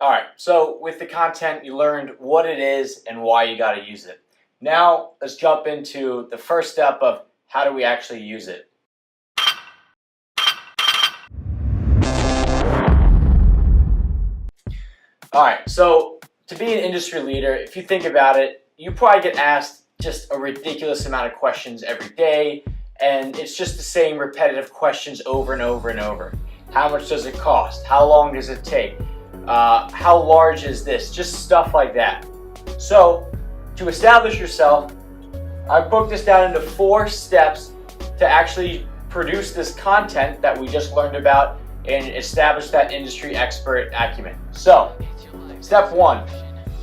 Alright, so with the content, you learned what it is and why you got to use it. Now, let's jump into the first step of how do we actually use it. Alright, so to be an industry leader, if you think about it, you probably get asked just a ridiculous amount of questions every day, and it's just the same repetitive questions over and over and over. How much does it cost? How long does it take? How large is this? Just stuff like that. So, to establish yourself, I broke this down into 4 steps to actually produce this content that we just learned about and establish that industry expert acumen. So, step 1,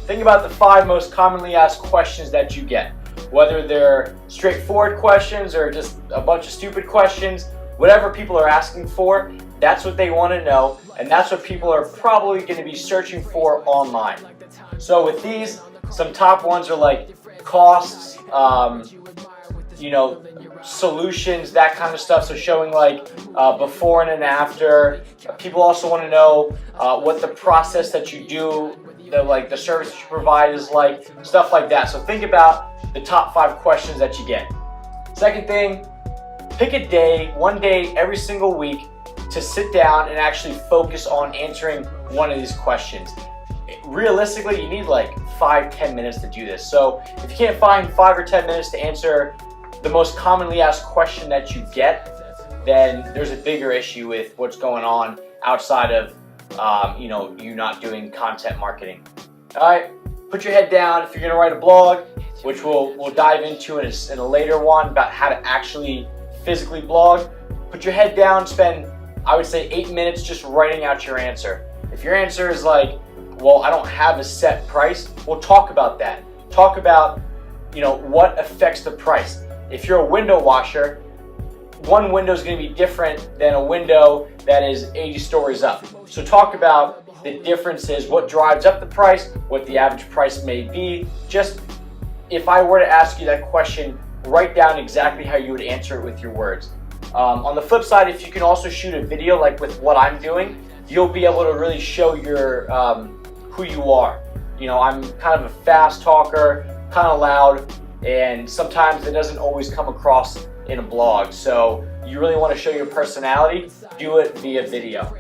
think about the 5 most commonly asked questions that you get. Whether they're straightforward questions or just a bunch of stupid questions, whatever people are asking for, that's what they want to know, and that's what people are probably going to be searching for online. So with these, some top ones are like costs, solutions, that kind of stuff. So showing like before and an after. People also want to know what the process that you do, the service that you provide is like, stuff like that. So think about the top 5 questions that you get. Second thing, pick a day, one day every single week to sit down and actually focus on answering one of these questions. Realistically, you need like 5-10 minutes to do this. So if you can't find 5 or 10 minutes to answer the most commonly asked question that you get, then there's a bigger issue with what's going on outside of you not doing content marketing. Alright, put your head down. If you're going to write a blog, which we'll dive into in a later one about how to actually physically blog, put your head down, spend, I would say, 8 minutes just writing out your answer. If your answer is like, well, I don't have a set price, we'll talk about that. Talk about, what affects the price. If you're a window washer, one window is going to be different than a window that is 80 stories up. So talk about the differences, what drives up the price, what the average price may be. Just, if I were to ask you that question, write down exactly how you would answer it with your words. On the flip side, if you can also shoot a video like with what I'm doing, you'll be able to really show your who you are. I'm kind of a fast talker, kind of loud, and sometimes it doesn't always come across in a blog. So you really want to show your personality, do it via video.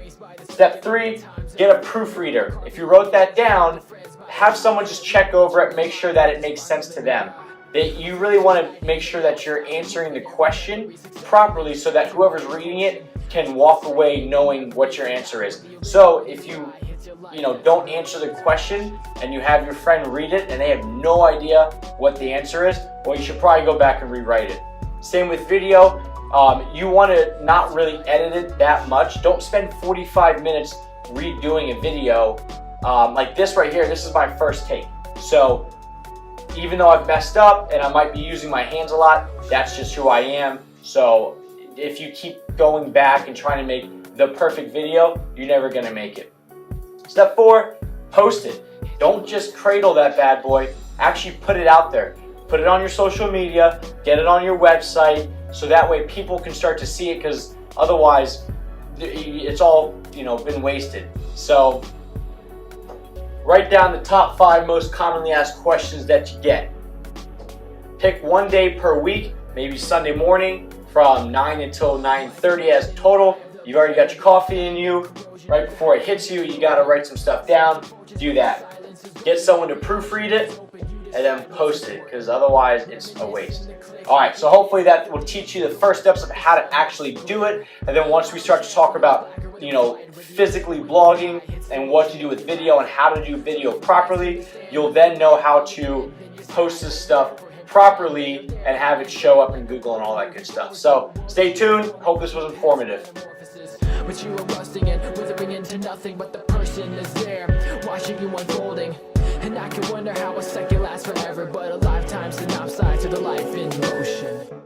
Step 3, get a proofreader. If you wrote that down, have someone just check over it, make sure that it makes sense to them. That you really want to make sure that you're answering the question properly so that whoever's reading it can walk away knowing what your answer is. So if you don't answer the question and you have your friend read it and they have no idea what the answer is, well, you should probably go back and rewrite it. Same with video. You want to not really edit it that much. Don't spend 45 minutes redoing a video. Like this right here, this is my first take. So even though I've messed up and I might be using my hands a lot, that's just who I am. So if you keep going back and trying to make the perfect video, you're never going to make it. Step 4, post it. Don't just cradle that bad boy. Actually put it out there. Put it on your social media, get it on your website, so that way people can start to see it, because otherwise it's all been wasted. So write down the top 5 most commonly asked questions that you get. Pick one day per week, maybe Sunday morning from 9 until 9:30 as a total. You've already got your coffee in you. Right before it hits you, you got to write some stuff down. Do that. Get someone to proofread it and then post it, because otherwise it's a waste. Alright, so hopefully that will teach you the first steps of how to actually do it, and then once we start to talk about physically blogging and what to do with video and how to do video properly, you'll then know how to post this stuff properly and have it show up in Google and all that good stuff. So stay tuned. Hope this was informative. But you were rusting and withering into nothing, but the person is there, watching you unfolding. And I can wonder how a second lasts forever, but a lifetime's an upside to the life in motion.